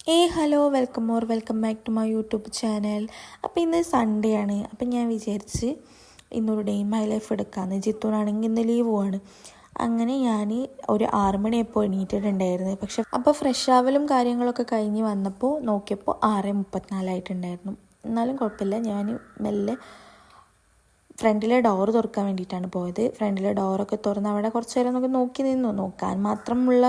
Hello welcome back to my YouTube channel. അപ്പോൾ ഇന്ന് Sunday ആണ്. അപ്പം ഞാൻ വിചാരിച്ച് ഇന്നൊരു ഡേ മൈ ലൈഫ് എടുക്കാമെന്ന്. ജിത്തുനാണെങ്കിൽ ഇന്ന് ലീവുമാണ്. അങ്ങനെ ഞാൻ ഒരു 6 മണിയപ്പോൾ എണീറ്റിട്ടുണ്ടായിരുന്നു. പക്ഷെ അപ്പോൾ ഫ്രഷ് ആവലും കാര്യങ്ങളൊക്കെ കഴിഞ്ഞ് വന്നപ്പോൾ നോക്കിയപ്പോൾ 6:34 എന്നാലും കുഴപ്പമില്ല. ഞാൻ മെല്ലെ ഫ്രണ്ടിലെ ഡോറ് തുറക്കാൻ വേണ്ടിയിട്ടാണ് പോയത്. ഫ്രണ്ടിലെ ഡോറൊക്കെ തുറന്ന് അവിടെ കുറച്ച് നേരം നമുക്ക് നോക്കി നിന്നു. നോക്കാൻ മാത്രമുള്ള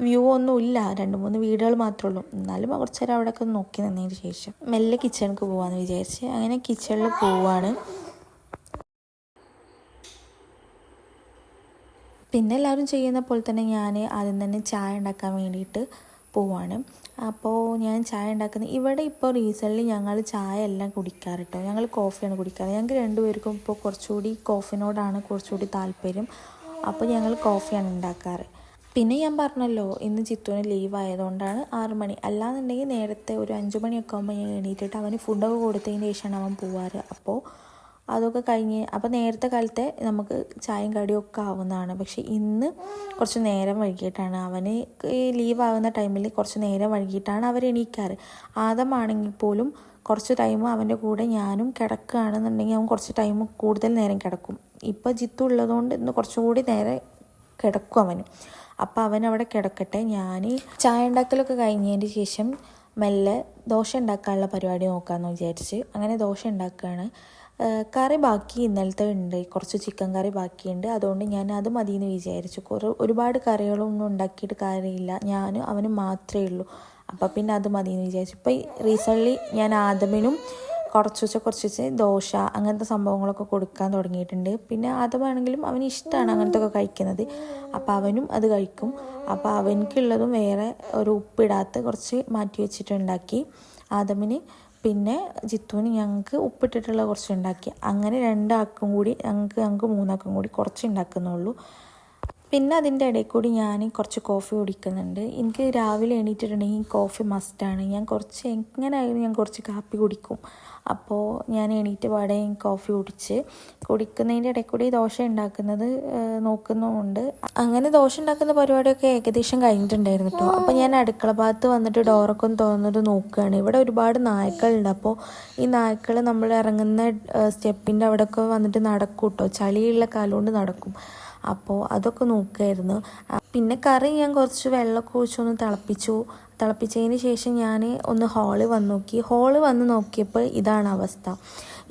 വ്യൂ ഒന്നും ഇല്ല, 2-3 വീടുകൾ മാത്രമേ ഉള്ളൂ. എന്നാലും കുറച്ച് നേരം അവിടെയൊക്കെ നോക്കി നിന്നതിന് ശേഷം മെല്ലെ കിച്ചണിക്ക് പോകാമെന്ന് വിചാരിച്ച് അങ്ങനെ കിച്ചണിൽ പോവാണ്. പിന്നെ എല്ലാവരും ചെയ്യുന്ന പോലെ തന്നെ ഞാൻ ആദ്യം തന്നെ ചായ ഉണ്ടാക്കാൻ വേണ്ടിയിട്ട് പോവാണ്. അപ്പോൾ ഞാൻ ചായ ഉണ്ടാക്കുന്നത് ഇവിടെ ഇപ്പോൾ റീസെൻ്റ്ലി ഞങ്ങൾ ചായ എല്ലാം കുടിക്കാറ് കേട്ടോ. ഞങ്ങൾ കോഫിയാണ് കുടിക്കാറ്. ഞങ്ങൾക്ക് രണ്ടുപേർക്കും ഇപ്പോൾ കുറച്ചുകൂടി കോഫിനോടാണ് കുറച്ചുകൂടി താല്പര്യം. അപ്പോൾ ഞങ്ങൾ കോഫിയാണ് ഉണ്ടാക്കാറ്. പിന്നെ ഞാൻ പറഞ്ഞല്ലോ ഇന്ന് ജിത്തുവിന് ലീവ് ആയതുകൊണ്ടാണ് 6 മണി. അല്ലാന്നുണ്ടെങ്കിൽ നേരത്തെ ഒരു 5 മണിയൊക്കെ ആകുമ്പോൾ ഞാൻ എണീറ്റിട്ട് അവന് ഫുഡൊക്കെ കൊടുത്തതിന് ശേഷമാണ് അവൻ പോവാറ്. അപ്പോൾ അതൊക്കെ കഴിഞ്ഞ് അപ്പോൾ നേരത്തെ കാലത്തെ നമുക്ക് ചായയും കടിയൊക്കെ ആവുന്നതാണ്. പക്ഷേ ഇന്ന് കുറച്ച് നേരം വൈകിട്ടാണ്. അവന് ലീവ് ആവുന്ന ടൈമിൽ കുറച്ച് നേരം വൈകിട്ടാണ് അവർ എണീക്കാറ്. ആദമാണെങ്കിൽ പോലും കുറച്ച് ടൈം അവൻ്റെ കൂടെ ഞാനും കിടക്കുകയാണെന്നുണ്ടെങ്കിൽ അവൻ കുറച്ച് ടൈം കൂടുതൽ നേരം കിടക്കും. ഇപ്പോൾ ജിത്തു ഉള്ളതുകൊണ്ട് ഇന്ന് കുറച്ചുകൂടി നേരം കിടക്കും അവന്. അപ്പോൾ അവനവിടെ കിടക്കട്ടെ. ഞാൻ ചായ ഉണ്ടാക്കലൊക്കെ കഴിഞ്ഞതിന് ശേഷം മെല്ലെ ദോശ ഉണ്ടാക്കാനുള്ള പരിപാടി നോക്കാമെന്ന് വിചാരിച്ച് അങ്ങനെ ദോശ ഉണ്ടാക്കുകയാണ്. കറി ബാക്കി ഇന്നലത്തെ ഉണ്ട്, കുറച്ച് ചിക്കൻ കറി ബാക്കിയുണ്ട്. അതുകൊണ്ട് ഞാൻ അത് മതിയെന്ന് വിചാരിച്ചു. ഒരുപാട് കറികളൊന്നും ഉണ്ടാക്കിയിട്ട് കാര്യമില്ല, ഞാനും അവനും മാത്രമേ ഉള്ളൂ. അപ്പം പിന്നെ അത് മതിയെന്ന് വിചാരിച്ചു. ഇപ്പോൾ റീസെൻ്റ്ലി ഞാൻ ആദമിനും കുറച്ച് ദോശ അങ്ങനത്തെ സംഭവങ്ങളൊക്കെ കൊടുക്കാൻ തുടങ്ങിയിട്ടുണ്ട്. പിന്നെ ആദമാണെങ്കിലും അവന് ഇഷ്ടമാണ് അങ്ങനത്തെ ഒക്കെ കഴിക്കുന്നത്. അപ്പോൾ അവനും അത് കഴിക്കും. അപ്പോൾ അവനക്കുള്ളതും വേറെ ഒരു ഉപ്പിടാത്ത കുറച്ച് മാറ്റി വെച്ചിട്ടുണ്ടാക്കി ആദമിന്. പിന്നെ ജിത്തുവിന് ഞങ്ങൾക്ക് ഉപ്പിട്ടിട്ടുള്ള കുറച്ച് ഉണ്ടാക്കി. അങ്ങനെ 2 ആൾക്കും കൂടി ഞങ്ങൾക്ക് 3 ആൾക്കും കൂടി കുറച്ച് ഉണ്ടാക്കുന്നുള്ളൂ. പിന്നെ അതിൻ്റെ ഇടയിൽ കൂടി ഞാൻ കുറച്ച് കോഫി കുടിക്കുന്നുണ്ട്. എനിക്ക് രാവിലെ എണീറ്റിട്ടുണ്ടെങ്കിൽ കോഫി മസ്റ്റാണ്. ഞാൻ എങ്ങനെയായാലും ഞാൻ കുറച്ച് കാപ്പി കുടിക്കും. അപ്പോൾ ഞാൻ എണീറ്റ് പാടെ കോഫി കുടിക്കുന്നതിൻ്റെ ഇടയിൽ കൂടി ദോശ ഉണ്ടാക്കുന്നത് നോക്കുന്നുമുണ്ട്. അങ്ങനെ ദോശ ഉണ്ടാക്കുന്ന പരിപാടിയൊക്കെ ഏകദേശം കഴിഞ്ഞിട്ടുണ്ടായിരുന്നു കേട്ടോ. അപ്പോൾ ഞാൻ അടുക്കള ഭാഗത്ത് വന്നിട്ട് ഡോറൊക്കെ ഒന്ന് തുറന്നിട്ട് നോക്കുകയാണ്. ഇവിടെ ഒരുപാട് നായ്ക്കളുണ്ട്. അപ്പോൾ ഈ നായ്ക്കൾ നമ്മൾ ഇറങ്ങുന്ന സ്റ്റെപ്പിൻ്റെ അവിടെയൊക്കെ വന്നിട്ട് നടക്കും കേട്ടോ. ചളിയുള്ള കാലുകൊണ്ട് നടക്കും. അപ്പോൾ അതൊക്കെ നോക്കുമായിരുന്നു. പിന്നെ കറി ഞാൻ കുറച്ച് വെള്ളമൊക്കെ ഒഴിച്ചൊന്ന് തിളപ്പിച്ചതിന് ശേഷം ഞാൻ ഒന്ന് ഹാളിൽ വന്ന് നോക്കിയപ്പോൾ ഇതാണ് അവസ്ഥ.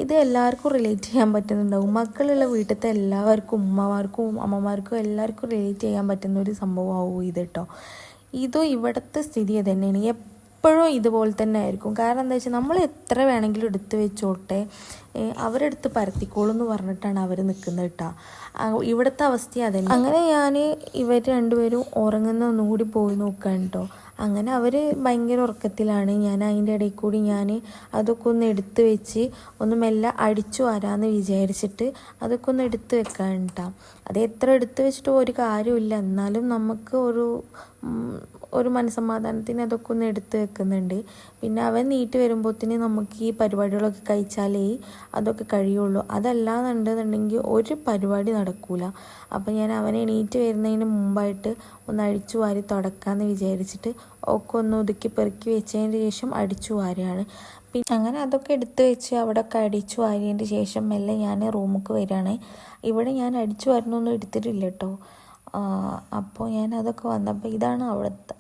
ഇത് എല്ലാവർക്കും റിലേറ്റ് ചെയ്യാൻ പറ്റുന്നുണ്ടാവും. മക്കളുള്ള വീട്ടിലത്തെ എല്ലാവർക്കും, ഉമ്മമാർക്കും അമ്മമാർക്കും എല്ലാവർക്കും റിലേറ്റ് ചെയ്യാൻ പറ്റുന്ന ഒരു സംഭവമാവും ഇത് കേട്ടോ. ഇതും ഇവിടുത്തെ സ്ഥിതി തന്നെയാണ്. എപ്പോഴും ഇതുപോലെ തന്നെ ആയിരിക്കും. കാരണം എന്താ വെച്ചാൽ നമ്മൾ എത്ര വേണമെങ്കിലും എടുത്ത് വെച്ചോട്ടെ, അവരെടുത്ത് പരത്തിക്കോളും എന്ന് പറഞ്ഞിട്ടാണ് അവർ നിൽക്കുന്നത് കേട്ടോ. ഇവിടുത്തെ അവസ്ഥ അതന്നെ. അങ്ങനെ ഞാൻ ഇവർ രണ്ടുപേരും ഉറങ്ങുന്ന ഒന്നും കൂടി പോയി നോക്കാൻ കേട്ടോ. അങ്ങനെ അവർ ഭയങ്കര ഉറക്കത്തിലാണ്. ഞാൻ അതിൻ്റെ ഇടയിൽ കൂടി ഞാൻ അതൊക്കെ ഒന്ന് എടുത്ത് വെച്ച് ഒന്ന് മെല്ലെ അടിച്ചു വരാമെന്ന് വിചാരിച്ചിട്ട് അതൊക്കെ ഒന്ന് എടുത്ത് വെക്കാൻ കേട്ടോ. അത് എത്ര എടുത്ത് വെച്ചിട്ട് ഒരു കാര്യമില്ല, എന്നാലും നമുക്ക് ഒരു മനസ്സമാധാനത്തിന് അതൊക്കെ ഒന്ന് എടുത്ത് വെക്കുന്നുണ്ട്. പിന്നെ അവൻ നീട്ടി വരുമ്പോഴത്തേന് നമുക്ക് ഈ പരിപാടികളൊക്കെ കഴിച്ചാലേ അതൊക്കെ കഴിയുള്ളൂ. അതല്ലാന്നുണ്ടെന്നുണ്ടെങ്കിൽ ഒരു പരിപാടി നടക്കൂല. അപ്പം ഞാൻ അവനെ എണീറ്റ് വരുന്നതിന് മുമ്പായിട്ട് ഒന്ന് അടിച്ചു വാരി തുടക്കാമെന്ന് വിചാരിച്ചിട്ട് ഒക്കെ ഒന്ന് ഒതുക്കി പെറുക്കി വെച്ചതിന് ശേഷം അടിച്ചു വാരുകയാണ്. പിന്നെ അങ്ങനെ അതൊക്കെ എടുത്ത് വെച്ച് അവിടെയൊക്കെ അടിച്ചു വാരിയതിൻ്റെ ശേഷം മെല്ലെ ഞാൻ റൂമിലേക്ക് വരികയാണ്. ഇവിടെ ഞാൻ അടിച്ചു വാരുന്നൊന്നും എടുത്തിട്ടില്ല കേട്ടോ. അപ്പോൾ ഞാൻ അതൊക്കെ വന്നപ്പോൾ ഇതാണ്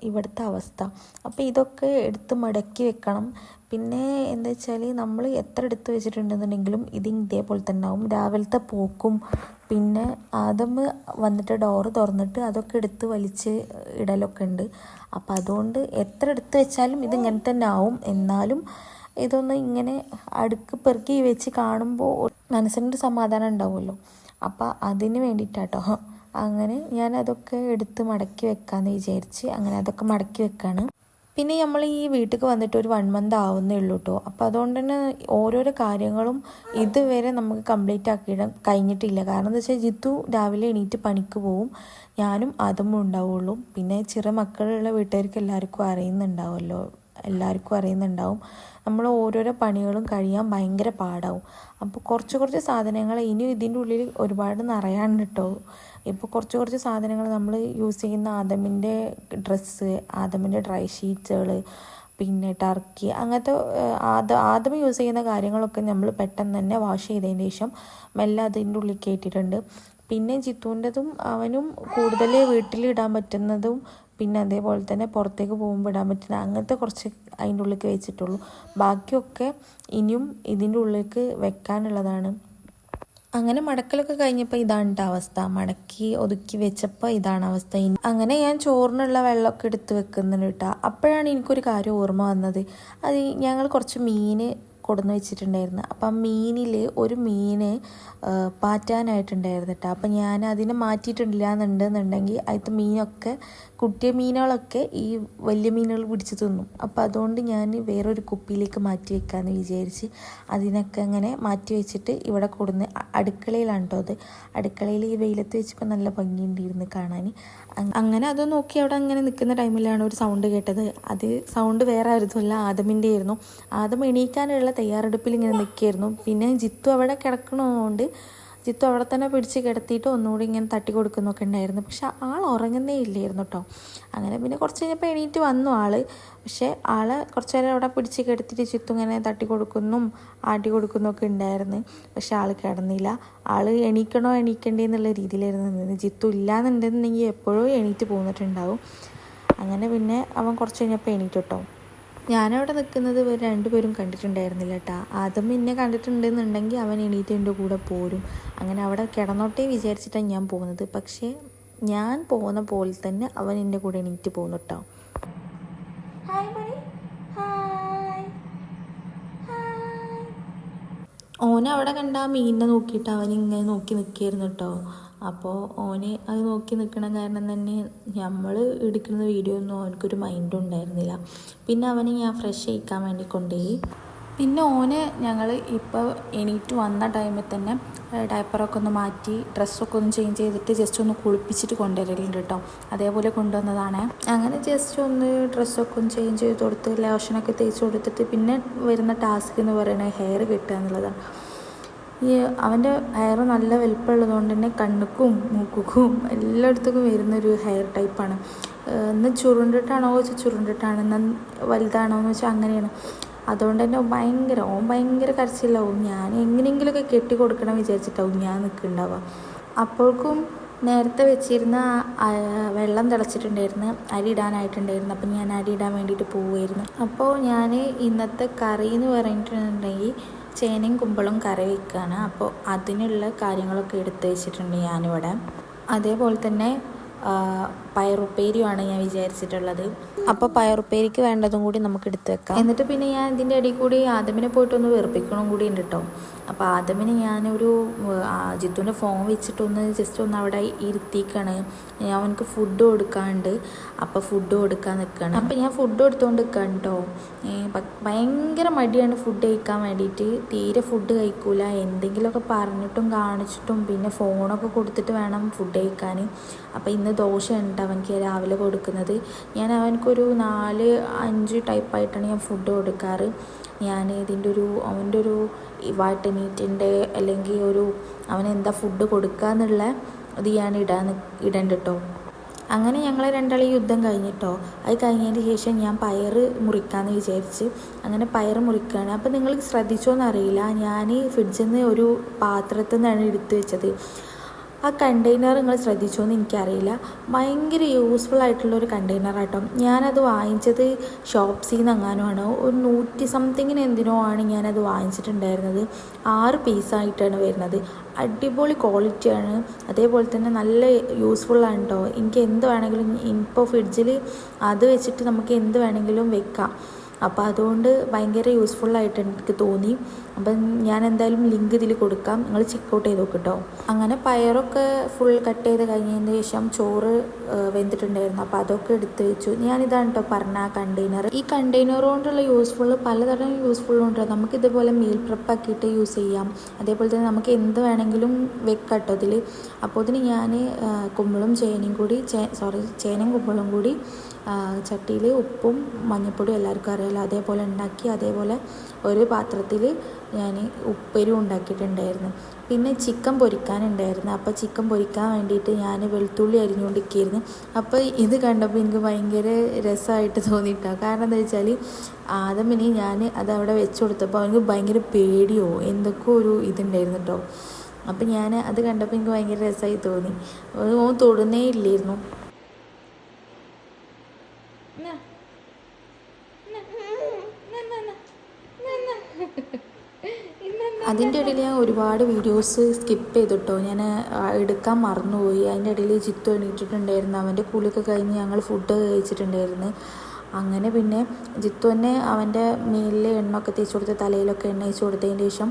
ഇവിടുത്തെ അവസ്ഥ. അപ്പോൾ ഇതൊക്കെ എടുത്ത് മടക്കി വെക്കണം. പിന്നെ എന്താ വെച്ചാൽ നമ്മൾ എത്ര എടുത്ത് വെച്ചിട്ടുണ്ടെന്നുണ്ടെങ്കിലും ഇതേപോലെ തന്നെ ആവും. രാവിലത്തെ പോക്കും പിന്നെ വന്നിട്ട് ഡോറ് തുറന്നിട്ട് അതൊക്കെ എടുത്ത് വലിച്ച് ഇടലൊക്കെ ഉണ്ട്. അപ്പോൾ അതുകൊണ്ട് എത്ര എടുത്ത് വെച്ചാലും ഇതിങ്ങനെ തന്നെ ആവും. എന്നാലും ഇതൊന്ന് ഇങ്ങനെ അടുക്ക് പെറുക്കി വെച്ച് കാണുമ്പോൾ മനസ്സിനൊരു സമാധാനം ഉണ്ടാവുമല്ലോ. അപ്പോൾ അതിന് വേണ്ടിയിട്ടാട്ടോ. അങ്ങനെ ഞാൻ അതൊക്കെ എടുത്ത് മടക്കി വെക്കാമെന്ന് വിചാരിച്ച് അങ്ങനെ അതൊക്കെ മടക്കി വെക്കാണ്. പിന്നെ നമ്മൾ ഈ വീട്ടിലേക്ക് വന്നിട്ട് ഒരു 1 മന്ത് ആവുന്നേ ഉള്ളൂ കേട്ടോ. അപ്പോൾ അതുകൊണ്ട് തന്നെ ഓരോരോ കാര്യങ്ങളും ഇതുവരെ നമുക്ക് കംപ്ലീറ്റ് ആക്കിയിടാൻ കഴിഞ്ഞിട്ടില്ല. കാരണം എന്താ വെച്ചാൽ ജിത്തു രാവിലെ എണീറ്റ് പണിക്ക് പോവും, ഞാനും അതും ഉണ്ടാവുള്ളൂ. പിന്നെ ചെറിയ മക്കളുള്ള വീട്ടുകാർക്ക് എല്ലാവർക്കും അറിയുന്നുണ്ടാവും നമ്മൾ ഓരോരോ പണികളും കഴിയാൻ ഭയങ്കര പാടാവും. അപ്പോൾ കുറച്ച് സാധനങ്ങൾ ഇനി ഇതിൻ്റെ ഉള്ളിൽ ഒരുപാട് നിറയാണ്ട് കേട്ടോ. ഇപ്പോൾ കുറച്ച് സാധനങ്ങൾ നമ്മൾ യൂസ് ചെയ്യുന്ന ആദമിൻ്റെ ഡ്രസ്സ്, ആദമിൻ്റെ ഡ്രൈ ഷീറ്റ്സുകൾ, പിന്നെ ടർക്കി അങ്ങനത്തെ ആദ്യം യൂസ് ചെയ്യുന്ന കാര്യങ്ങളൊക്കെ നമ്മൾ പെട്ടെന്ന് തന്നെ വാഷ് ചെയ്തതിന് ശേഷം മെല്ലെ അതിൻ്റെ ഉള്ളിൽ കയറ്റിയിട്ടുണ്ട്. പിന്നെ ജിത്തുവിൻ്റെതും അവനും കൂടുതൽ വീട്ടിലിടാൻ പറ്റുന്നതും പിന്നെ അതേപോലെ തന്നെ പുറത്തേക്ക് പോകുമ്പോൾ ഇടാൻ പറ്റുന്ന അങ്ങനത്തെ കുറച്ച് അതിൻ്റെ ഉള്ളിലേക്ക് വെച്ചിട്ടുള്ളൂ. ബാക്കിയൊക്കെ ഇനിയും ഇതിൻ്റെ ഉള്ളിലേക്ക് വെക്കാനുള്ളതാണ്. അങ്ങനെ മടക്കലൊക്കെ കഴിഞ്ഞപ്പോൾ ഇതാണ് അവസ്ഥ. മടക്കി ഒതുക്കി വെച്ചപ്പോൾ ഇതാണ് അവസ്ഥ. അങ്ങനെ ഞാൻ ചോറിനുള്ള വെള്ളമൊക്കെ എടുത്ത് വെക്കുന്നുണ്ട് കേട്ടോ. അപ്പോഴാണ് എനിക്കൊരു കാര്യം ഓർമ്മ വന്നത്. അത് ഞങ്ങൾ കുറച്ച് മീൻ കൊടുന്ന് വെച്ചിട്ടുണ്ടായിരുന്നു. അപ്പം മീനിൽ ഒരു മീന് പാറ്റാനായിട്ടുണ്ടായിരുന്നു കേട്ടോ. അപ്പം ഞാൻ അതിനെ മാറ്റിയിട്ടില്ല എന്നുണ്ടെന്നുണ്ടെങ്കിൽ അതിലത്തെ മീനൊക്കെ കുട്ടിയ മീനുകളൊക്കെ ഈ വലിയ മീനുകൾ പിടിച്ച് തിന്നും. അപ്പോൾ അതുകൊണ്ട് ഞാൻ വേറൊരു കുപ്പിയിലേക്ക് മാറ്റി വെക്കാമെന്ന് വിചാരിച്ച് അതിനൊക്കെ അങ്ങനെ മാറ്റി വെച്ചിട്ട് ഇവിടെ കൊടുന്ന് അടുക്കളയിലാണ് കേട്ടോ. അത് അടുക്കളയിൽ ഈ വെയിലത്ത് വെച്ചപ്പോൾ നല്ല ഭംഗിയുണ്ടായിരുന്നു കാണാൻ. അങ്ങനെ അത് നോക്കി അവിടെ അങ്ങനെ നിൽക്കുന്ന ടൈമിലാണ് ഒരു സൗണ്ട് കേട്ടത്. അത് സൗണ്ട് വേറെ ആയിരുന്നില്ല, ആദമിൻ്റെ ആയിരുന്നു. ആദം എണീക്കാനുള്ള തയ്യാറെടുപ്പിൽ ഇങ്ങനെ നിൽക്കുകയായിരുന്നു. പിന്നെ ജിത്തു അവിടെ കിടക്കണതുകൊണ്ട് ജിത്തു അവിടെ തന്നെ പിടിച്ച് കിടത്തിയിട്ട് ഒന്നുകൂടി ഇങ്ങനെ തട്ടി കൊടുക്കുന്നൊക്കെ ഉണ്ടായിരുന്നു. പക്ഷെ ആൾ ഉറങ്ങുന്നേ ഇല്ലായിരുന്നു കേട്ടോ. അങ്ങനെ പിന്നെ കുറച്ച് കഴിഞ്ഞപ്പോൾ എണീറ്റ് വന്നു ആൾ. പക്ഷേ ആളെ കുറച്ച് നേരം അവിടെ പിടിച്ച് കിടത്തിയിട്ട് ജിത്തു ഇങ്ങനെ തട്ടി കൊടുക്കുന്നും ആട്ടി കൊടുക്കുന്നൊക്കെ ഉണ്ടായിരുന്നു. പക്ഷെ ആൾ കിടന്നില്ല. ആൾ എണീക്കണോ എണീക്കണ്ടേ എന്നുള്ള രീതിയിലായിരുന്നു നിന്നത്. ജിത്തു ഇല്ലാന്നുണ്ടെന്നുണ്ടെങ്കിൽ എപ്പോഴും എണീറ്റ് പോന്നിട്ടുണ്ടാവും. അങ്ങനെ പിന്നെ അവൻ കുറച്ച് കഴിഞ്ഞപ്പോൾ എണീറ്റ് കേട്ടോ. ഞാനവിടെ നിൽക്കുന്നത് ഇവർ രണ്ടുപേരും കണ്ടിട്ടുണ്ടായിരുന്നില്ല കേട്ടോ. ആദ്യം എന്നെ കണ്ടിട്ടുണ്ടെന്നുണ്ടെങ്കിൽ അവൻ എണീറ്റ് എൻ്റെ കൂടെ പോരും. അങ്ങനെ അവിടെ കിടന്നോട്ടേ വിചാരിച്ചിട്ടാണ് ഞാൻ പോകുന്നത്. പക്ഷേ ഞാൻ പോകുന്ന പോലെ തന്നെ അവൻ എൻ്റെ കൂടെ എണീറ്റ് പോകുന്നു കേട്ടോ. ഓനവിടെ കണ്ട ആ മീനിനെ നോക്കിയിട്ട് അവനിങ്ങനെ നോക്കി നിൽക്കുകയായിരുന്നു കേട്ടോ. അപ്പോൾ ഓന് അത് നോക്കി നിൽക്കണ കാരണം തന്നെ നമ്മൾ എടുക്കുന്ന വീഡിയോ ഒന്നും അവനക്കൊരു മൈൻഡും ഉണ്ടായിരുന്നില്ല. പിന്നെ അവന് ഞാൻ ഫ്രഷ് ചെയ്യിക്കാൻ വേണ്ടി കൊണ്ടുപോയി. പിന്നെ ഓന് ഞങ്ങൾ ഇപ്പോൾ എണീറ്റ് വന്ന ടൈമിൽ തന്നെ ഡയപ്പറൊക്കെ ഒന്ന് മാറ്റി ഡ്രസ്സൊക്കെ ഒന്ന് ചേഞ്ച് ചെയ്തിട്ട് ജസ്റ്റ് ഒന്ന് കുളിപ്പിച്ചിട്ട് കൊണ്ടുവരലുണ്ട് കേട്ടോ. അതേപോലെ കൊണ്ടുവന്നതാണ്. അങ്ങനെ ജസ്റ്റ് ഒന്ന് ഡ്രസ്സൊക്കെ ഒന്ന് ചേഞ്ച് ചെയ്ത് കൊടുത്ത് ലോഷനൊക്കെ തേച്ച് കൊടുത്തിട്ട് പിന്നെ വരുന്ന ടാസ്ക് എന്ന് പറയുന്നത് ഹെയർ കെട്ടുക എന്നുള്ളതാണ്. ഈ അവൻ്റെ ഹെയർ നല്ല വലുപ്പമുള്ളതുകൊണ്ട് തന്നെ കണ്ണുക്കും മൂക്കും എല്ലായിടത്തേക്കും വരുന്നൊരു ഹെയർ ടൈപ്പാണ്. ഇന്ന് ചുരുണ്ടിട്ടാണോ വെച്ചാൽ ചുരുണ്ടിട്ടാണ്, എന്നാൽ വലുതാണോ എന്ന് വെച്ചാൽ അങ്ങനെയാണ്. അതുകൊണ്ട് തന്നെ ഭയങ്കര കരച്ചിലാവും. ഞാൻ എങ്ങനെയെങ്കിലുമൊക്കെ കെട്ടി കൊടുക്കണം വിചാരിച്ചിട്ടാവും ഞാൻ നിൽക്കുന്നുണ്ടാവുക. അപ്പോഴേക്കും നേരത്തെ വെച്ചിരുന്ന വെള്ളം തിളച്ചിട്ടുണ്ടായിരുന്നു, അരി ഇടാനായിട്ടുണ്ടായിരുന്നു. അപ്പം ഞാൻ അരി ഇടാൻ വേണ്ടിയിട്ട് പോവുമായിരുന്നു. അപ്പോൾ ഞാൻ ഇന്നത്തെ കറി എന്ന് പറഞ്ഞിട്ടുണ്ടെങ്കിൽ ചേനയും കുമ്പളും കറി വയ്ക്കുകയാണ്. അപ്പോൾ അതിനുള്ള കാര്യങ്ങളൊക്കെ എടുത്ത് വെച്ചിട്ടുണ്ട് ഞാനിവിടെ. അതേപോലെ തന്നെ പയറുപ്പേരിയുമാണ് ഞാൻ വിചാരിച്ചിട്ടുള്ളത്. അപ്പോൾ പയറുപ്പേരിക്ക് വേണ്ടതും കൂടി നമുക്ക് എടുത്ത് വെക്കാം. എന്നിട്ട് പിന്നെ ഞാൻ ഇതിൻ്റെ ഇടയിൽ കൂടി ആദമിനെ പോയിട്ടൊന്ന് വെറുപ്പിക്കണം കൂടി ഉണ്ട് കേട്ടോ. അപ്പോൾ ആദമിന് ഞാനൊരു ജിത്തുവിൻ്റെ ഫോൺ വെച്ചിട്ടൊന്ന് ജസ്റ്റ് ഒന്ന് അവിടെ ഇരുത്തിക്കാണ്. ഞാൻ അവനക്ക് ഫുഡ് കൊടുക്കാണ്ട്. അപ്പോൾ ഫുഡ് കൊടുക്കാൻ നിൽക്കുകയാണ്. അപ്പോൾ ഞാൻ ഫുഡ് കൊടുത്തുകൊണ്ട് നിൽക്കുകയാണ് കേട്ടോ. ഭയങ്കര മടിയാണ് ഫുഡ് കഴിക്കാൻ വേണ്ടിയിട്ട്. തീരെ ഫുഡ് കഴിക്കൂല. എന്തെങ്കിലുമൊക്കെ പറഞ്ഞിട്ടും കാണിച്ചിട്ടും പിന്നെ ഫോണൊക്കെ കൊടുത്തിട്ട് വേണം ഫുഡ് കഴിക്കാൻ. അപ്പോൾ ഇന്ന് ദോശ ഉണ്ട് അവനക്ക് രാവിലെ കൊടുക്കുന്നത്. ഞാൻ അവനക്കൊരു 4-5 ടൈപ്പായിട്ടാണ് ഞാൻ ഫുഡ് കൊടുക്കാറ്. ഞാൻ അവൻ്റെ ഒരു വാട്ടനീറ്റിൻ്റെ അല്ലെങ്കിൽ അവനെന്താ ഫുഡ് കൊടുക്കുക എന്നുള്ള ഇത് ഞാൻ ഇടണ്ട കേട്ടോ. അങ്ങനെ ഞങ്ങൾ രണ്ടാളെ യുദ്ധം കഴിഞ്ഞിട്ടോ. അത് കഴിഞ്ഞതിന് ശേഷം ഞാൻ പയർ മുറിക്കാമെന്ന് വിചാരിച്ച് അങ്ങനെ പയർ മുറിക്കുകയാണ്. അപ്പോൾ നിങ്ങൾ ശ്രദ്ധിച്ചോന്നറിയില്ല, ഞാൻ ഫ്രിഡ്ജിൽ നിന്ന് ഒരു പാത്രത്തിൽ നിന്നാണ് എടുത്തു വെച്ചത്. ആ കണ്ടെയ്നർ നിങ്ങൾ ശ്രദ്ധിച്ചോന്ന് എനിക്കറിയില്ല. ഭയങ്കര യൂസ്ഫുൾ ആയിട്ടുള്ളൊരു കണ്ടെയ്നറാട്ടോ. ഞാനത് വാങ്ങിച്ചത് ഷോപ്സിൽ നിന്ന് എങ്ങാനുമാണ്. ഒരു 100 സംതിങ്ങിന് എന്തിനോ ആണ് ഞാനത് വാങ്ങിച്ചിട്ടുണ്ടായിരുന്നത്. 6 പീസായിട്ടാണ് വരുന്നത്. അടിപൊളി ക്വാളിറ്റിയാണ്. അതേപോലെ തന്നെ നല്ല യൂസ്ഫുള്ളാണ് കേട്ടോ. എനിക്ക് എന്ത് വേണമെങ്കിലും ഇപ്പോൾ ഫ്രിഡ്ജിൽ അത് വെച്ചിട്ട് നമുക്ക് എന്ത് വേണമെങ്കിലും വെക്കാം. അപ്പോൾ അതുകൊണ്ട് ഭയങ്കര യൂസ്ഫുള്ളായിട്ട് എനിക്ക് തോന്നി. അപ്പം ഞാൻ എന്തായാലും ലിങ്ക് ഇതിൽ കൊടുക്കാം, നിങ്ങൾ ചെക്കൗട്ട് ചെയ്ത് നോക്കിട്ടോ. അങ്ങനെ പയറൊക്കെ ഫുൾ കട്ട് ചെയ്ത് കഴിഞ്ഞതിന് ശേഷം ചോറ് വെന്തിട്ടുണ്ടായിരുന്നു. അപ്പോൾ അതൊക്കെ എടുത്ത് വെച്ചു. ഞാനിതാണ് കേട്ടോ പറഞ്ഞ കണ്ടെയ്നർ. ഈ കണ്ടെയ്നർ കൊണ്ടുള്ള പലതരം യൂസ്ഫുള്ളുണ്ട്. നമുക്ക് ഇതുപോലെ മീൽ പ്രെപ്പാക്കിയിട്ട് യൂസ് ചെയ്യാം. അതേപോലെ തന്നെ നമുക്ക് എന്ത് വേണമെങ്കിലും വെക്കാം കേട്ടോ ഇതിൽ. അപ്പോൾ ഇതിന് ഞാൻ ചേനയും കുമ്പളും കൂടി ചട്ടിയിൽ ഉപ്പും മഞ്ഞൾപ്പൊടിയും എല്ലാവർക്കും അറിയാമല്ലോ, അതേപോലെ ഉണ്ടാക്കി. അതേപോലെ ഒരു പാത്രത്തിൽ ഞാൻ ഉപ്പേരി ഉണ്ടാക്കിയിട്ടുണ്ടായിരുന്നു. പിന്നെ ചിക്കൻ പൊരിക്കാനുണ്ടായിരുന്നു. അപ്പോൾ ചിക്കൻ പൊരിക്കാൻ വേണ്ടിയിട്ട് ഞാൻ വെളുത്തുള്ളി അരിഞ്ഞുകൊണ്ടിരിക്കുകയായിരുന്നു. അപ്പോൾ ഇത് കണ്ടപ്പോൾ എനിക്ക് ഭയങ്കര രസമായിട്ട് തോന്നിയിട്ടോ. കാരണം എന്താ വെച്ചാൽ ആദമിന് ഞാൻ അതവിടെ വെച്ച് കൊടുത്തപ്പോൾ അവനക്ക് ഭയങ്കര പേടിയോ എന്തൊക്കെ ഒരു ഇതുണ്ടായിരുന്നു കേട്ടോ. അപ്പം ഞാൻ അത് കണ്ടപ്പോൾ എനിക്ക് ഭയങ്കര രസമായി തോന്നി. ഓൻ തൊടുന്നേ ഇല്ലായിരുന്നു. അതിൻ്റെ ഇടയിൽ ഞാൻ ഒരുപാട് വീഡിയോസ് സ്കിപ്പ് ചെയ്തിട്ടോ. ഞാൻ എടുക്കാൻ മറന്നുപോയി. അതിൻ്റെ ഇടയിൽ ജിത്തു എണീറ്റിട്ടുണ്ടായിരുന്നു. അവൻ്റെ കുളിയൊക്കെ കഴിഞ്ഞ് ഞങ്ങൾ ഫുഡ് കഴിച്ചിട്ടുണ്ടായിരുന്നു. അങ്ങനെ പിന്നെ ജിത്തു തന്നെ അവൻ്റെ മേലിൽ എണ്ണയൊക്കെ തേച്ച് കൊടുത്ത് തലയിലൊക്കെ എണ്ണ തേച്ച് കൊടുത്തതിന് ശേഷം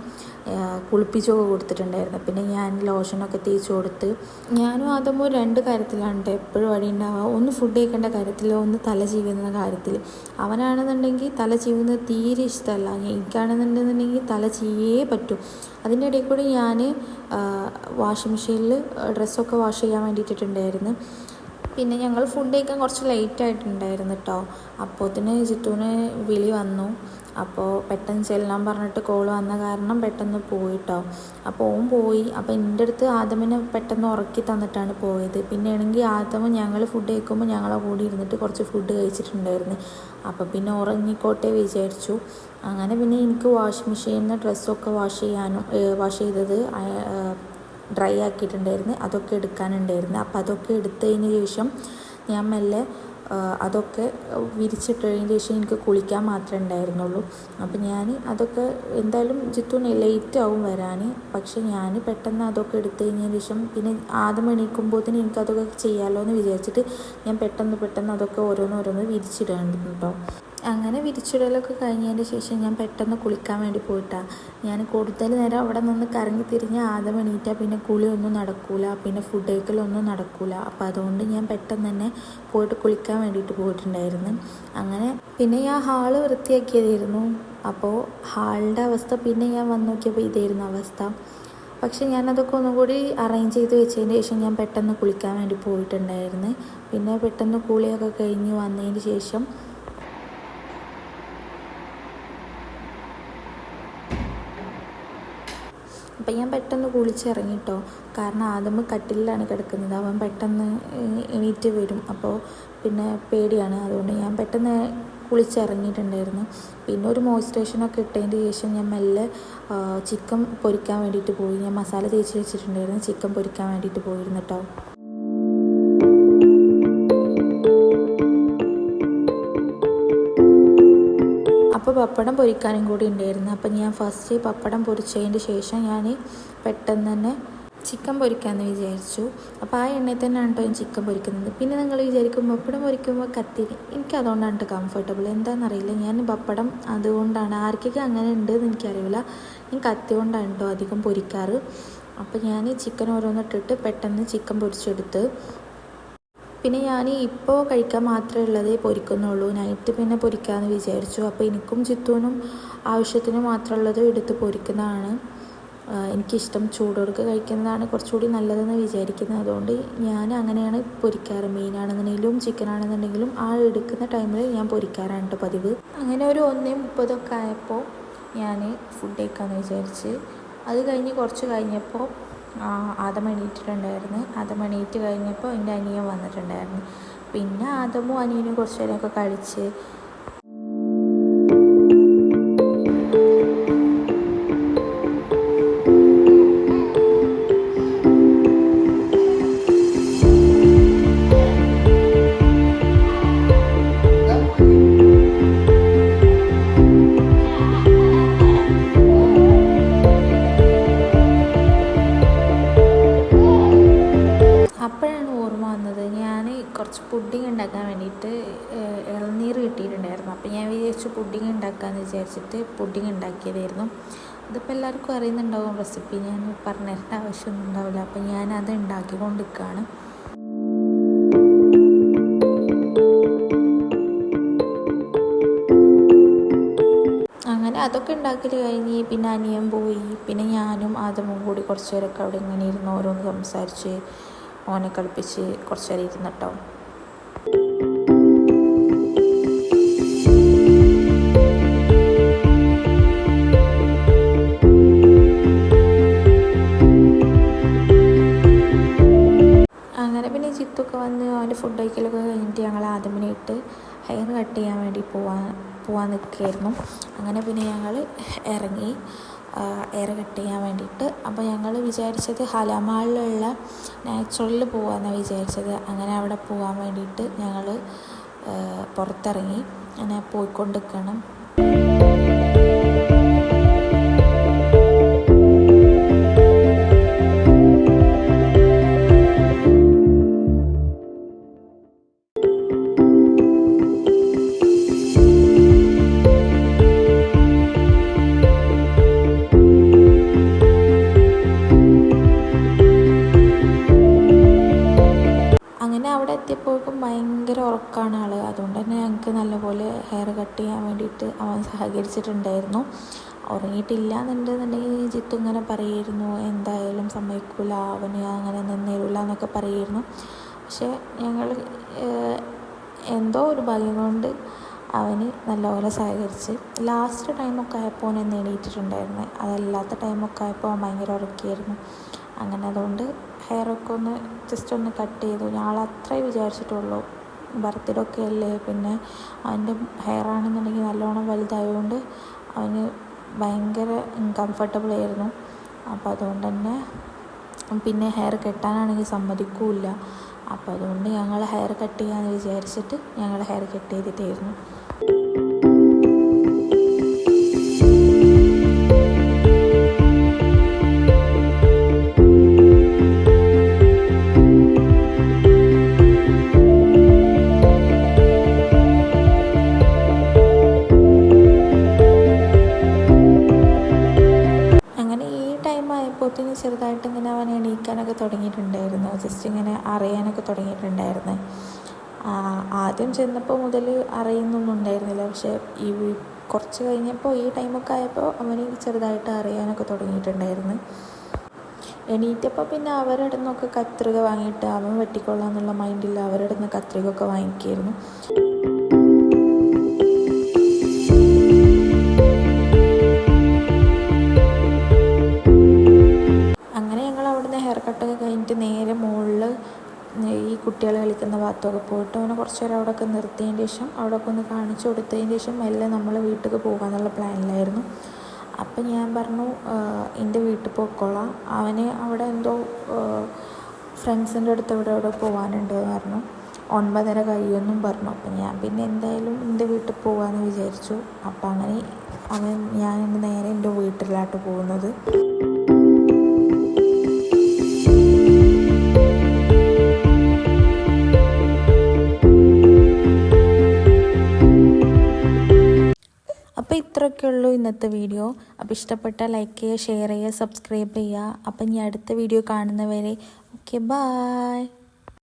കുളിപ്പിച്ചൊക്കെ കൊടുത്തിട്ടുണ്ടായിരുന്നു. പിന്നെ ഞാൻ ലോഷനൊക്കെ തേച്ച് കൊടുത്ത്. ഞാനും ആദമോ രണ്ട് കാര്യത്തിലാണ് എപ്പോഴും വഴി ഉണ്ടാവുക. ഒന്ന് ഫുഡ് കഴിക്കേണ്ട കാര്യത്തിൽ, ഒന്ന് തല ചീവുന്ന കാര്യത്തിൽ. അവനാണെന്നുണ്ടെങ്കിൽ തല ചീവുന്നത് തീരെ ഇഷ്ടമല്ല. എനിക്കാണെന്നുണ്ടെന്നുണ്ടെങ്കിൽ തല ചീയേ പറ്റും. അതിൻ്റെ ഇടയിൽ കൂടി ഞാൻ വാഷിംഗ് മെഷീനിൽ ഡ്രസ്സൊക്കെ വാഷ് ചെയ്യാൻ വേണ്ടിയിട്ടുണ്ടായിരുന്നു. പിന്നെ ഞങ്ങൾ ഫുഡ് കഴിക്കാൻ കുറച്ച് ലേറ്റ് ആയിട്ടുണ്ടായിരുന്നു കേട്ടോ. അപ്പോഴത്തേന് ജിത്തുവിന് വിളി വന്നു. അപ്പോൾ പെട്ടെന്ന് ചെല്ലാൻ പറഞ്ഞിട്ട് കോൾ വന്ന കാരണം പെട്ടെന്ന് പോയിട്ടോ. അപ്പോൾ ഓൻ പോയി. അപ്പോൾ എൻ്റെ അടുത്ത് ആദമിനെ പെട്ടെന്ന് ഉറക്കി തന്നിട്ടാണ് പോയത്. പിന്നെയാണെങ്കിൽ ആദമ ഞങ്ങൾ ഫുഡ് കഴിക്കുമ്പോൾ ഞങ്ങളെ കൂടി ഇരുന്നിട്ട് കുറച്ച് ഫുഡ് കഴിച്ചിട്ടുണ്ടായിരുന്നു. അപ്പോൾ പിന്നെ ഉറങ്ങിക്കോട്ടെ വിചാരിച്ചു. അങ്ങനെ പിന്നെ എനിക്ക് വാഷിംഗ് മെഷീനിൽ നിന്ന് ഡ്രസ്സൊക്കെ വാഷ് ചെയ്തത് ഡ്രൈ ആക്കിയിട്ടുണ്ടായിരുന്നു. അതൊക്കെ എടുക്കാനുണ്ടായിരുന്നു. അപ്പോൾ അതൊക്കെ എടുത്തതിന് ശേഷം ഞാൻ മെല്ലെ അതൊക്കെ വിരിച്ചിട്ടതിന് ശേഷം എനിക്ക് കുളിക്കാൻ മാത്രമേ ഉണ്ടായിരുന്നുള്ളൂ. അപ്പോൾ ഞാൻ അതൊക്കെ എന്തായാലും ജിത്തുവിന് ലേറ്റ് ആവും വരാൻ. പക്ഷെ ഞാൻ പെട്ടെന്ന് അതൊക്കെ എടുത്തു കഴിഞ്ഞതിന് ശേഷം പിന്നെ ആദ്യം എണീക്കുമ്പോഴത്തേന് എനിക്കതൊക്കെ ചെയ്യാമല്ലോ എന്ന് വിചാരിച്ചിട്ട് ഞാൻ പെട്ടെന്ന് അതൊക്കെ ഓരോന്ന് വിരിച്ചിടാണ്ട് കേട്ടോ. അങ്ങനെ വിരിച്ചിടലൊക്കെ കഴിഞ്ഞതിന് ശേഷം ഞാൻ പെട്ടെന്ന് കുളിക്കാൻ വേണ്ടി പോയിട്ടാണ്. ഞാൻ കൂടുതൽ നേരം അവിടെ നിന്ന് കറങ്ങി തിരിഞ്ഞ് ആദ്യം എണീറ്റാൽ പിന്നെ കുളിയൊന്നും നടക്കൂല, പിന്നെ ഫുഡ് കഴിക്കലൊന്നും നടക്കൂല. അപ്പോൾ അതുകൊണ്ട് ഞാൻ പെട്ടെന്ന് തന്നെ പോയിട്ട് കുളിക്കാൻ വേണ്ടിയിട്ട് പോയിട്ടുണ്ടായിരുന്നു. അങ്ങനെ പിന്നെ ഞാൻ ഹാള് വൃത്തിയാക്കിയതായിരുന്നു. അപ്പോൾ ഹാളിൻ്റെ അവസ്ഥ പിന്നെ ഞാൻ വന്ന് നോക്കിയപ്പോൾ ഇതായിരുന്നു അവസ്ഥ. പക്ഷെ ഞാനതൊക്കെ ഒന്നുകൂടി അറേഞ്ച് ചെയ്ത് വെച്ചതിന് ശേഷം ഞാൻ പെട്ടെന്ന് കുളിക്കാൻ വേണ്ടി പോയിട്ടുണ്ടായിരുന്നു. പിന്നെ പെട്ടെന്ന് കുളിയൊക്കെ കഴിഞ്ഞ് വന്നതിന് ശേഷം അപ്പം ഞാൻ പെട്ടെന്ന് കുളിച്ചിറങ്ങിട്ടോ. കാരണം ആദ്യം കട്ടിലാണ് കിടക്കുന്നത്. അവൻ പെട്ടെന്ന് എണീറ്റ് വരും. അപ്പോൾ പിന്നെ പേടിയാണ്. അതുകൊണ്ട് ഞാൻ പെട്ടെന്ന് കുളിച്ചിറങ്ങിയിട്ടുണ്ടായിരുന്നു. പിന്നെ ഒരു മോയ്സ്ചറൈസറൊക്കെ ഇട്ടതിന് ശേഷം ഞാൻ മെല്ലെ ചിക്കൻ പൊരിക്കാൻ വേണ്ടിയിട്ട് പോയി. ഞാൻ മസാല തേച്ച് വെച്ചിട്ടുണ്ടായിരുന്നു. ചിക്കൻ പൊരിക്കാൻ വേണ്ടിയിട്ട് പോയിരുന്നു കേട്ടോ. അപ്പോൾ പപ്പടം പൊരിക്കാനും കൂടി ഉണ്ടായിരുന്നു. അപ്പം ഞാൻ ഫസ്റ്റ് പപ്പടം പൊരിച്ചതിന് ശേഷം ഞാൻ പെട്ടെന്ന് തന്നെ ചിക്കൻ പൊരിക്കാമെന്ന് വിചാരിച്ചു. അപ്പോൾ ആ എണ്ണയിൽ തന്നെയാണ് കേട്ടോ ഞാൻ ചിക്കൻ പൊരിക്കുന്നത്. പിന്നെ നിങ്ങൾ വിചാരിക്കും പപ്പടം പൊരിക്കുമ്പോൾ കത്തിരി, എനിക്ക് അതുകൊണ്ടാണ് കേട്ടോ കംഫർട്ടബിൾ. എന്താണെന്നറിയില്ല, ഞാൻ പപ്പടം അതുകൊണ്ടാണ്, ആർക്കൊക്കെ അങ്ങനെ ഉണ്ടെന്ന് എനിക്കറിയില്ല, ഞാൻ കത്തി കൊണ്ടാണ് കേട്ടോ അധികം പൊരിക്കാറ്. അപ്പോൾ ഞാൻ ചിക്കൻ ഓരോന്നിട്ടിട്ട് പെട്ടെന്ന് ചിക്കൻ പൊരിച്ചെടുത്ത്. പിന്നെ ഞാൻ ഇപ്പോൾ കഴിക്കാൻ മാത്രമേ ഉള്ളത് പൊരിക്കുന്നുള്ളൂ. നൈറ്റ് പിന്നെ പൊരിക്കാമെന്ന് വിചാരിച്ചു. അപ്പോൾ എനിക്കും ജിത്തുവിനും ആവശ്യത്തിന് മാത്രമുള്ളത് എടുത്ത് പൊരിക്കുന്നതാണ് എനിക്കിഷ്ടം. ചൂടോടുക്ക് കഴിക്കുന്നതാണ് കുറച്ചുകൂടി നല്ലതെന്ന് വിചാരിക്കുന്നത്. അതുകൊണ്ട് ഞാൻ അങ്ങനെയാണ് പൊരിക്കാറ്. മീനാണെന്നുണ്ടെങ്കിലും ചിക്കനാണെന്നുണ്ടെങ്കിലും ആ എടുക്കുന്ന ടൈമിൽ ഞാൻ പൊരിക്കാറാണ് കേട്ടോ പതിവ്. അങ്ങനെ ഒരു 1:30 ആയപ്പോൾ ഞാൻ ഫുഡ് കഴിക്കാമെന്ന് വിചാരിച്ച്. അത് കഴിഞ്ഞ് കുറച്ച് കഴിഞ്ഞപ്പോൾ ആദം എണീറ്റിട്ടുണ്ടായിരുന്നു. ആദം എണീറ്റ് കഴിഞ്ഞപ്പോൾ എൻ്റെ അനിയൻ വന്നിട്ടുണ്ടായിരുന്നു. പിന്നെ ആദമും അനിയനും കുറച്ച് നേരമൊക്കെ കളിച്ച്. അപ്പോഴാണ് ഓർമ്മ വന്നത്, ഞാൻ കുറച്ച് പുഡിങ് ഉണ്ടാക്കാൻ വേണ്ടിയിട്ട് ഇളനീർ കിട്ടിയിട്ടുണ്ടായിരുന്നു. അപ്പോൾ ഞാൻ വിചാരിച്ചു പുഡിങ് ഉണ്ടാക്കാമെന്ന് വിചാരിച്ചിട്ട് പുഡിങ് ഉണ്ടാക്കിയതായിരുന്നു. ഇതിപ്പോൾ എല്ലാവർക്കും അറിയുന്നുണ്ടാവും റെസിപ്പി, ഞാൻ പറഞ്ഞിട്ട് ആവശ്യമൊന്നും ഉണ്ടാവില്ല. അപ്പോൾ ഞാനത് ഉണ്ടാക്കിക്കൊണ്ടിരിക്കുകയാണ്. അങ്ങനെ അതൊക്കെ ഉണ്ടാക്കൽ കഴിഞ്ഞ് പിന്നെ അനിയൻ പോയി. പിന്നെ ഞാനും ആദമും കൂടി കുറച്ച് നേരമൊക്കെ അവിടെ ഇങ്ങനെ ഇരുന്ന് ഓരോന്ന് സംസാരിച്ച് ഓനെ കളിപ്പിച്ച് കുറച്ച് നേരം ഇരുന്നിട്ടോ. വിചാരിച്ചിട്ട് ഹെയർ കട്ട് ചെയ്യാൻ വേണ്ടി പോവാൻ നിൽക്കുകയായിരുന്നു. അങ്ങനെ പിന്നെ ഞങ്ങൾ ഇറങ്ങി ഹെയർ കട്ട് ചെയ്യാൻ വേണ്ടിയിട്ട്. അപ്പോൾ ഞങ്ങൾ വിചാരിച്ചത് ഹലാമാളിലുള്ള നാച്ചുറലിൽ പോകാമെന്നാണ് വിചാരിച്ചത്. അങ്ങനെ അവിടെ പോകാൻ വേണ്ടിയിട്ട് ഞങ്ങൾ പുറത്തിറങ്ങി. അങ്ങനെ പോയിക്കൊണ്ടിരിക്കണം. അവിടെ എത്തിയപ്പോഴേക്കും ഭയങ്കര ഉറക്കമാണ് ആൾ. അതുകൊണ്ട് തന്നെ ഞങ്ങൾക്ക് നല്ലപോലെ ഹെയർ കട്ട് ചെയ്യാൻ വേണ്ടിയിട്ട് അവൻ സഹകരിച്ചിട്ടുണ്ടായിരുന്നു. ഉറങ്ങിയിട്ടില്ല എന്നുണ്ടെന്നുണ്ടെങ്കിൽ ജിത്തു ഇങ്ങനെ പറയുമായിരുന്നു, എന്തായാലും സമ്മതിക്കില്ല, അവന് അങ്ങനെ നിന്നേരില്ല എന്നൊക്കെ പറയുമായിരുന്നു. പക്ഷേ ഞങ്ങൾ എന്തോ ഒരു ഭാഗ്യം കൊണ്ട് അവന് നല്ലപോലെ സഹകരിച്ച്. ലാസ്റ്റ് ടൈമൊക്കെ ആയപ്പോൾ അവൻ എന്ന് എണീറ്റിട്ടുണ്ടായിരുന്നു. അതല്ലാത്ത ടൈമൊക്കെ ആയപ്പോൾ അവൻ ഭയങ്കര ഉറക്കിയായിരുന്നു. അങ്ങനെ അതുകൊണ്ട് ഹെയറൊക്കെ ഒന്ന് ജസ്റ്റ് ഒന്ന് കട്ട് ചെയ്തു. ഞങ്ങൾ അത്രേ വിചാരിച്ചിട്ടുള്ളൂ. ബർത്ത്ഡേ ഒക്കെ അല്ലേ, പിന്നെ അവൻ്റെ ഹെയർ ആണെന്നുണ്ടെങ്കിൽ നല്ലോണം വലുതായതുകൊണ്ട് അവന് ഭയങ്കര കംഫർട്ടബിൾ ആയിരുന്നു. അപ്പോൾ അതുകൊണ്ട് തന്നെ പിന്നെ ഹെയർ കെട്ടാനാണെങ്കിൽ സമ്മതിക്കില്ല. അപ്പോൾ അതുകൊണ്ട് ഞങ്ങൾ ഹെയർ കട്ട് ചെയ്യാമെന്ന് വിചാരിച്ചിട്ട് ഞങ്ങൾ ഹെയർ കട്ട് ചെയ്തിട്ടായിരുന്നു. ചെറുതായിട്ട് ഇങ്ങനെ അവൻ എണീക്കാനൊക്കെ തുടങ്ങിയിട്ടുണ്ടായിരുന്നു. ജസ്റ്റ് ഇങ്ങനെ അറിയാനൊക്കെ തുടങ്ങിയിട്ടുണ്ടായിരുന്നു. ആദ്യം ചെന്നപ്പോൾ മുതൽ അറിയുന്നൊന്നും ഉണ്ടായിരുന്നില്ല. പക്ഷേ ഈ കുറച്ച് കഴിഞ്ഞപ്പോൾ ഈ ടൈമൊക്കെ ആയപ്പോൾ അവന് ചെറുതായിട്ട് അറിയാനൊക്കെ തുടങ്ങിയിട്ടുണ്ടായിരുന്നു. എണീറ്റപ്പോൾ പിന്നെ അവരുടെ നിന്നൊക്കെ കത്രിക വാങ്ങിയിട്ട് അവൻ വെട്ടിക്കൊള്ളാം എന്നുള്ള മൈൻഡിൽ അവരുടെ നിന്ന് കത്രിക ഒക്കെ വാങ്ങിക്കുമായിരുന്നു. കട്ടൊക്കെ കഴിഞ്ഞിട്ട് നേരെ മുകളിൽ ഈ കുട്ടികൾ കളിക്കുന്ന ഭാഗത്തൊക്കെ പോയിട്ട് അവനെ കുറച്ച് നേരം അവിടെയൊക്കെ നിർത്തിയതിന് ശേഷം അവിടെയൊക്കെ ഒന്ന് കാണിച്ചു കൊടുത്തതിന് ശേഷം മെല്ലെ നമ്മൾ വീട്ടിൽ പോകാമെന്നുള്ള പ്ലാനിലായിരുന്നു. അപ്പം ഞാൻ പറഞ്ഞു എൻ്റെ വീട്ടിൽ പോയിക്കൊള്ളാം, അവന് അവിടെ എന്തോ ഫ്രണ്ട്സിൻ്റെ അടുത്ത് ഇവിടെ പോകാനുണ്ട് എന്ന് പറഞ്ഞു. 9:30 കഴിയുമെന്നും പറഞ്ഞു. അപ്പം ഞാൻ പിന്നെ എന്തായാലും എൻ്റെ വീട്ടിൽ പോകാമെന്ന് വിചാരിച്ചു. അപ്പം അങ്ങനെ ഞാൻ നേരെ എൻ്റെ വീട്ടിലോട്ട് പോകുന്നത്. അപ്പോൾ ഇത്രയൊക്കെ ഉള്ളൂ ഇന്നത്തെ വീഡിയോ. അപ്പോൾ ഇഷ്ടപ്പെട്ടാൽ ലൈക്ക് ചെയ്യുക, ഷെയർ ചെയ്യുക, സബ്സ്ക്രൈബ് ചെയ്യുക. അപ്പം ഇനി അടുത്ത വീഡിയോ കാണുന്നവരെ ഓക്കെ, ബായ്.